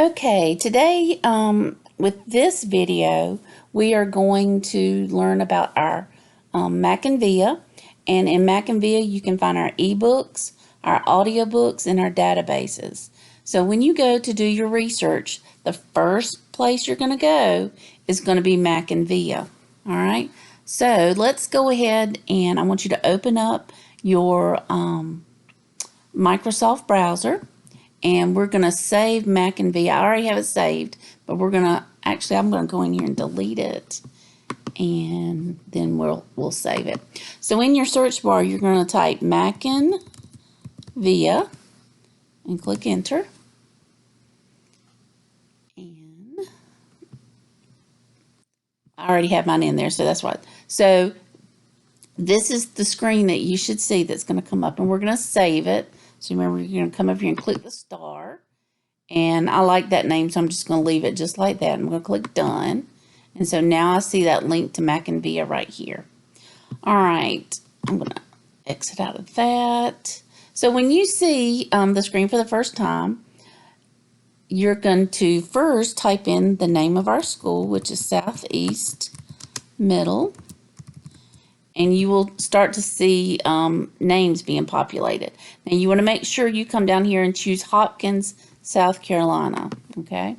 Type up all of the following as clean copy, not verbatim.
Okay, today with this video, we are going to learn about our Mackinvia. And in Mackinvia, you can find our ebooks, our audiobooks, and our databases. So when you go to do your research, the first place you're going to go is going to be Mackinvia. All right, so let's go ahead and I want you to open up your Microsoft browser. And we're going to save Mackinvia. I already have it saved, but I'm going to go in here and delete it, and then we'll save it. So in your search bar, you're going to type Mackinvia and click enter. And I already have mine in there, so that's right. So this is the screen that you should see that's going to come up, and we're going to save it. So remember, you're going to come up here and click the star. And I like that name, so I'm just going to leave it just like that. I'm going to click done. And so now I see that link to Mackinvia right here. All right, I'm going to exit out of that. So when you see the screen for the first time, you're going to first type in the name of our school, which is Southeast Middle. And you will start to see names being populated. Now you want to make sure you come down here and choose Hopkins, South Carolina, okay?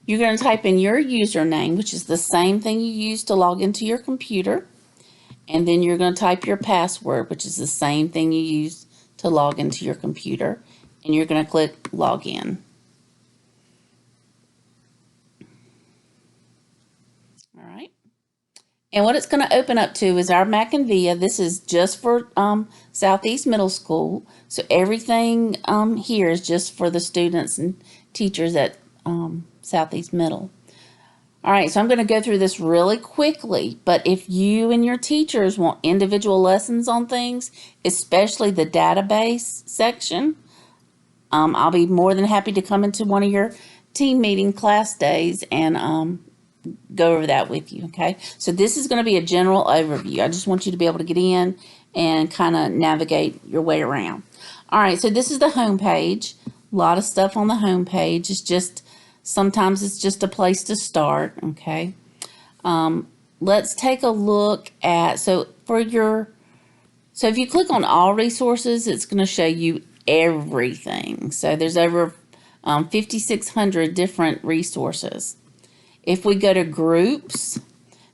You're going to type in your username, which is the same thing you use to log into your computer. And then you're going to type your password, which is the same thing you use to log into your computer. And you're going to click Login. All right. And what it's going to open up to is our Mackinvia. This is just for Southeast Middle School. So everything here is just for the students and teachers at Southeast Middle. All right, so I'm going to go through this really quickly. But if you and your teachers want individual lessons on things, especially the database section, I'll be more than happy to come into one of your team meeting class days and go over that with you, okay? So this is going to be a general overview. I just want you to be able to get in and kind of navigate your way around. All right, so this is the home page. A lot of stuff on the home page. Sometimes it's just a place to start, okay? Let's take a look at, so if you click on all resources, it's going to show you everything. So there's over 5,600 different resources. If we go to groups,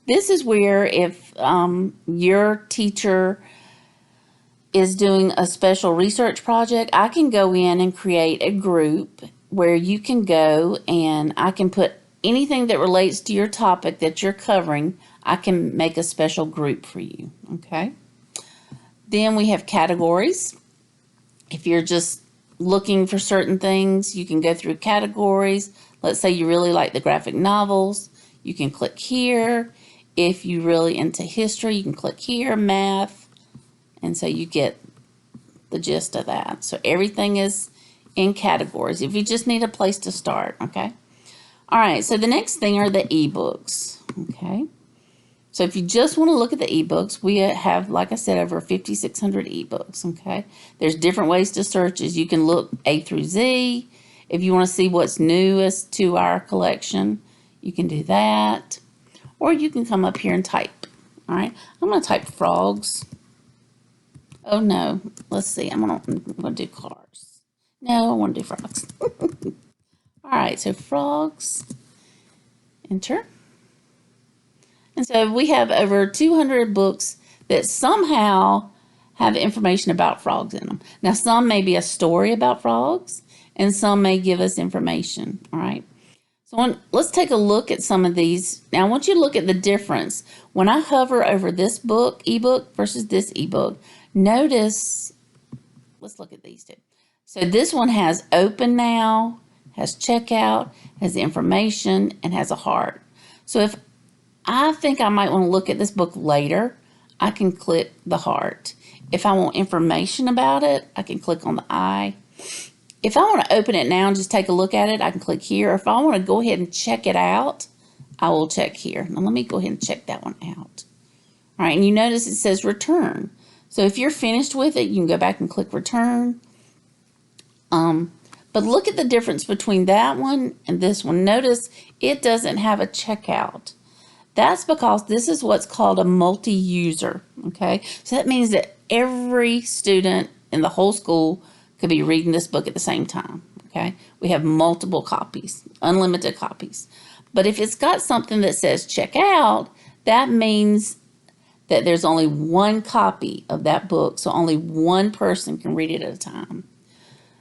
this is where if your teacher is doing a special research project, I can go in and create a group where you can go and I can put anything that relates to your topic that you're covering. I can make a special group for you, okay? Then we have categories. If you're just looking for certain things, you can go through categories. Let's say you really like the graphic novels, you can click here. If you're really into history, you can click here, math, and so you get the gist of that. So everything is in categories if you just need a place to start, okay? All right, so the next thing are the ebooks, okay? So if you just want to look at the ebooks, we have, like I said, over 5,600 ebooks, okay? There's different ways to search as you can look A through Z. If you want to see what's newest to our collection, you can do that. Or you can come up here and type. All right, I'm going to type frogs. Oh no, let's see. I'm going to do cars. No, I want to do frogs. All right, so frogs. Enter. And so we have over 200 books that somehow have information about frogs in them. Now, some may be a story about frogs, and some may give us information, all right? So let's take a look at some of these. Now, I want you to look at the difference. When I hover over this book, ebook, versus this ebook, notice, let's look at these two. So this one has open now, has checkout, has information, and has a heart. So if I think I might want to look at this book later, I can click the heart. If I want information about it, I can click on the eye. If I want to open it now and just take a look at it, I can click here. If I want to go ahead and check it out, I will check here. Now let me go ahead and check that one out. All right, and you notice it says return. So if you're finished with it, you can go back and click return. But But look at the difference between that one and this one. Notice it doesn't have a checkout. That's because this is what's called a multi-user, okay? So that means that every student in the whole school could be reading this book at the same time, okay? We have multiple copies, unlimited copies. But if it's got something that says check out, that means that there's only one copy of that book, so only one person can read it at a time.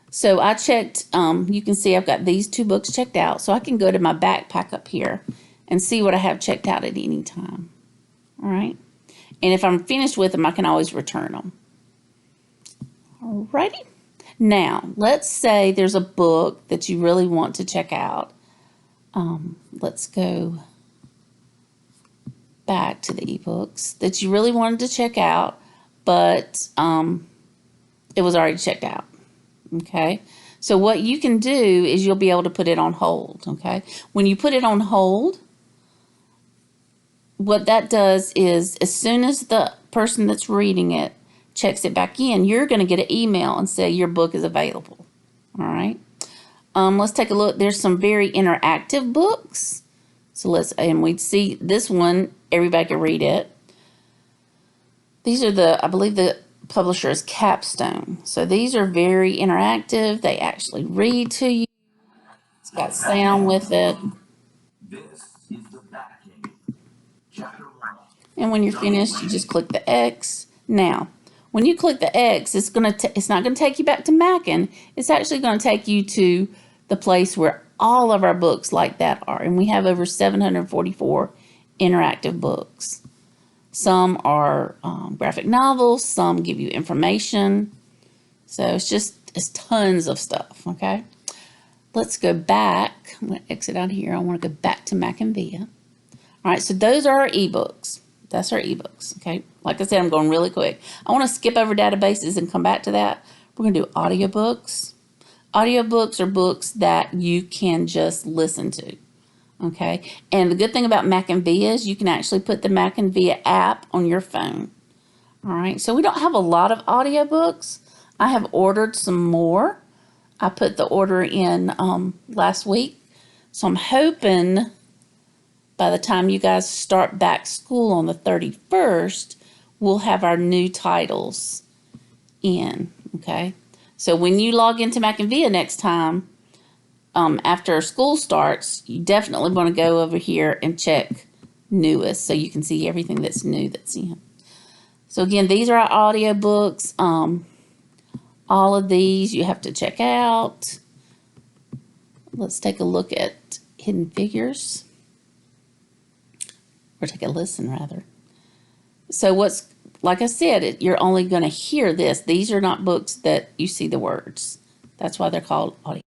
So I checked, you can see I've got these 2 books checked out, so I can go to my backpack up here and see what I have checked out at any time. All right. And if I'm finished with them, I can always return them. Alrighty. Now, let's say there's a book that you really want to check out. Let's go back to the ebooks that you really wanted to check out, but it was already checked out. Okay. So what you can do is you'll be able to put it on hold. Okay. When you put it on hold, what that does is as soon as the person that's reading it checks it back in, you're going to get an email and say your book is available. All right. Let's take a look. There's some very interactive books. So and we'd see this one, everybody can read it. These are I believe the publisher is Capstone. So these are very interactive. They actually read to you. It's got sound with it. This is the Batcave. Chapter 1. And when you're finished, you just click the X. Now, when you click the X, it's not going to take you back to Mackin. It's actually going to take you to the place where all of our books like that are. And we have over 744 interactive books. Some are graphic novels. Some give you information. So it's tons of stuff, okay? Let's go back. I'm going to exit out here. I want to go back to Mackinvia. All right, so those are our ebooks. That's our ebooks, okay? Like I said, I'm going really quick. I want to skip over databases and come back to that. We're going to do audiobooks. Audiobooks are books that you can just listen to, okay? And the good thing about Mackinvia is you can actually put the Mackinvia app on your phone. All right, so we don't have a lot of audiobooks. I have ordered some more. I put the order in last week. So I'm hoping by the time you guys start back school on the 31st, we'll have our new titles in, okay? So when you log into Mackinvia next time, after school starts, you definitely want to go over here and check newest so you can see everything that's new that's in. So again, these are our audiobooks. All of these you have to check out. Let's take a look at Hidden Figures. Or take a listen, rather. So like I said, you're only going to hear this. These are not books that you see the words. That's why they're called audio.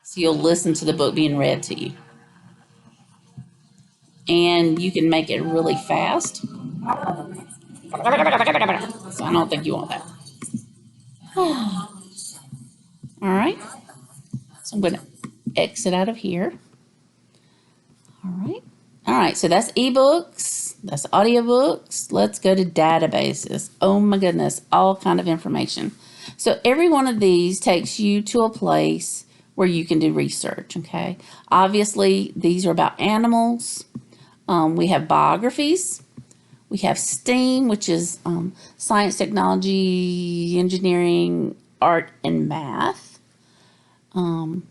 So you'll listen to the book being read to you. And you can make it really fast. So I don't think you want that. All right. So I'm going to exit out of here. All right. All right. So that's ebooks. That's audiobooks. Let's go to databases. Oh my goodness. All kind of information. So every one of these takes you to a place where you can do research. Okay. Obviously, these are about animals. We have biographies. We have STEAM, which is science, technology, engineering, art, and math. And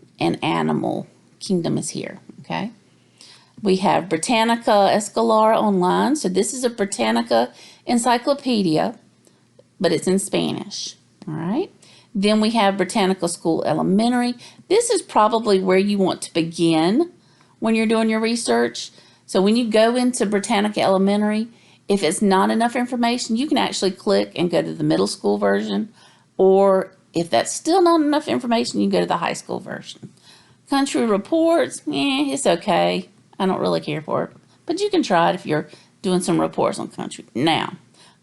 Animal Kingdom is here, okay? We have Britannica Escolar Online. So this is a Britannica encyclopedia, but it's in Spanish, all right? Then we have Britannica School Elementary. This is probably where you want to begin when you're doing your research. So when you go into Britannica Elementary, if it's not enough information, you can actually click and go to the middle school version, or if that's still not enough information, you can go to the high school version. Country reports, it's okay. I don't really care for it, but you can try it if you're doing some reports on country. Now,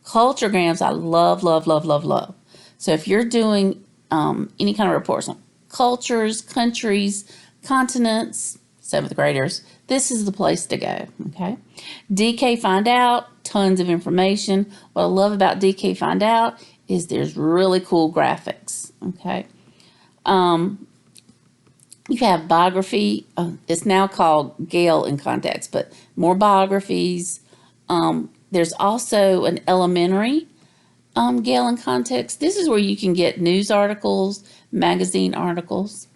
culturegrams, I love, love, love, love, love. So if you're doing any kind of reports on cultures, countries, continents, 7th graders, this is the place to go, okay? DK Find Out, tons of information. What I love about DK Find Out is there's really cool graphics, okay? You have biography. It's now called Gale in Context, but more biographies. There's also an elementary Gale in Context. This is where you can get news articles, magazine articles.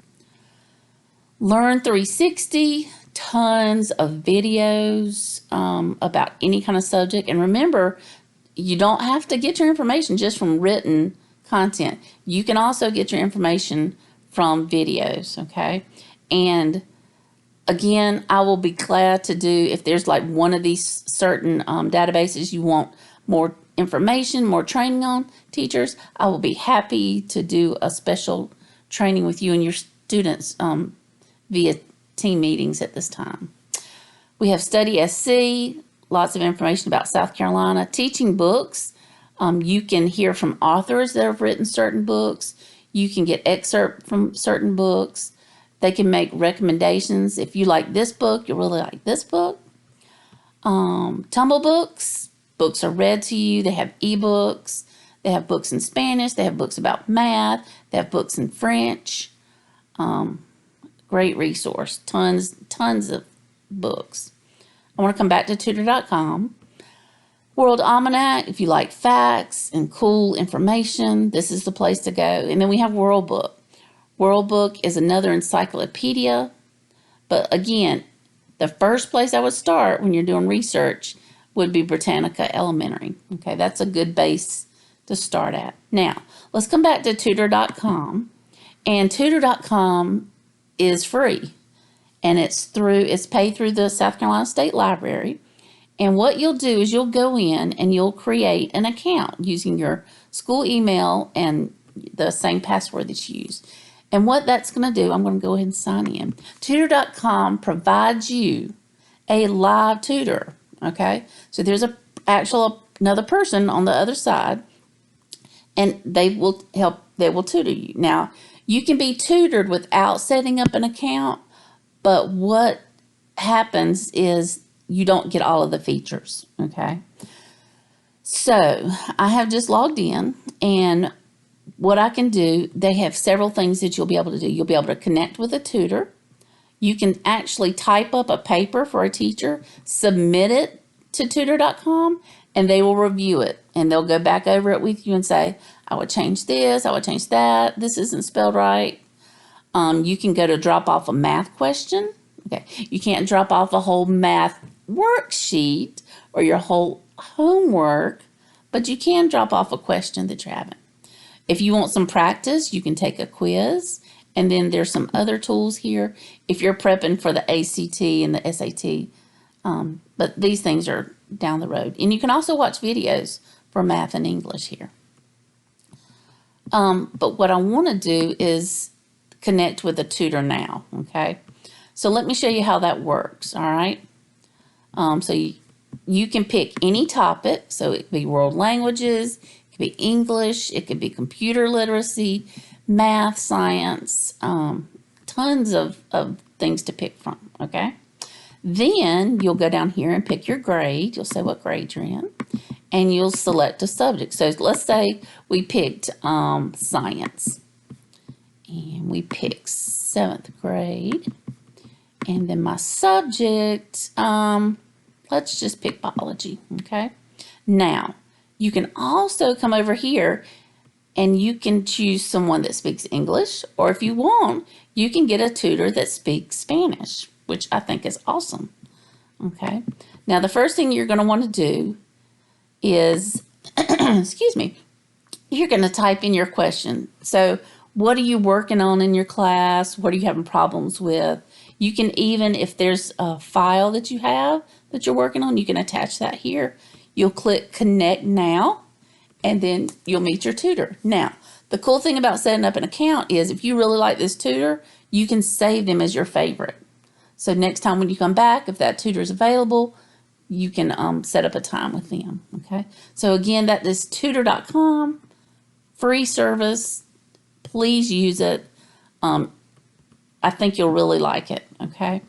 Learn 360, tons of videos about any kind of subject. And remember, you don't have to get your information just from written content. You can also get your information from videos, okay? And again, I will be glad to do, if there's like one of these certain databases you want more information, more training on, teachers, I will be happy to do a special training with you and your students via team meetings at this time. We have Study SC, lots of information about South Carolina. Teaching books, you can hear from authors that have written certain books. You can get excerpts from certain books. They can make recommendations. If you like this book, you'll really like this book. Tumble books, books are read to you. They have ebooks. They have books in Spanish. They have books about math. They have books in French. Great resource. Tons of books. I want to come back to tutor.com. World Almanac, if you like facts and cool information, this is the place to go. And then we have World Book. World Book is another encyclopedia. But again, the first place I would start when you're doing research would be Britannica Elementary. Okay, that's a good base to start at. Now, let's come back to tutor.com. And tutor.com is free. And it's paid through the South Carolina State Library. And what you'll do is you'll go in and you'll create an account using your school email and the same password that you use. And what that's going to do, I'm going to go ahead and sign in. Tutor.com provides you a live tutor, okay? So there's another person on the other side, and they will tutor you. Now, you can be tutored without setting up an account, but what happens is you don't get all of the features, okay? So I have just logged in, and what I can do, they have several things that you'll be able to do. You'll be able to connect with a tutor. You can actually type up a paper for a teacher, submit it to tutor.com, and they will review it. And they'll go back over it with you and say, I would change this, I would change that, this isn't spelled right. You can go to drop off a math question. Okay, you can't drop off a whole math worksheet or your whole homework, but you can drop off a question that you're having. If you want some practice, you can take a quiz, and then there's some other tools here if you're prepping for the ACT and the SAT, but these things are down the road. And you can also watch videos for math and English here. But what I want to do is connect with a tutor now, okay? So let me show you how that works, all right? So you can pick any topic. So it could be world languages, it could be English, it could be computer literacy, math, science, tons of things to pick from, okay? Then you'll go down here and pick your grade. You'll say what grade you're in, and you'll select a subject. So let's say we picked science, and we picked 7th grade. And then my subject, let's just pick biology, okay? Now, you can also come over here and you can choose someone that speaks English, or if you want, you can get a tutor that speaks Spanish, which I think is awesome, okay? Now, the first thing you're going to want to do is, excuse me, you're going to type in your question. So, what are you working on in your class? What are you having problems with? You can even, if there's a file that you have that you're working on, you can attach that here. You'll click Connect Now, and then you'll meet your tutor. Now, the cool thing about setting up an account is if you really like this tutor, you can save them as your favorite. So next time when you come back, if that tutor is available, you can set up a time with them, okay? So again, that is tutor.com, free service. Please use it. I think you'll really like it, okay?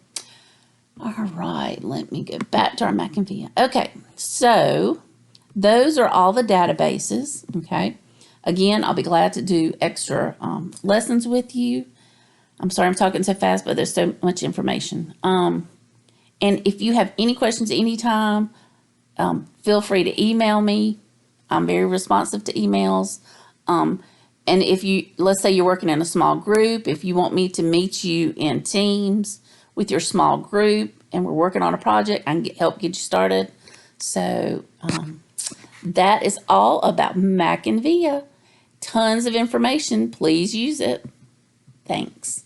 All right, let me go back to our Mackinvia. Okay, so those are all the databases, okay? Again, I'll be glad to do extra lessons with you. I'm sorry I'm talking so fast, but there's so much information. And if you have any questions anytime, feel free to email me. I'm very responsive to emails. And if you, let's say you're working in a small group, if you want me to meet you in Teams with your small group and we're working on a project, I can help get you started. So that is all about Mackinvia. Tons of information. Please use it. Thanks.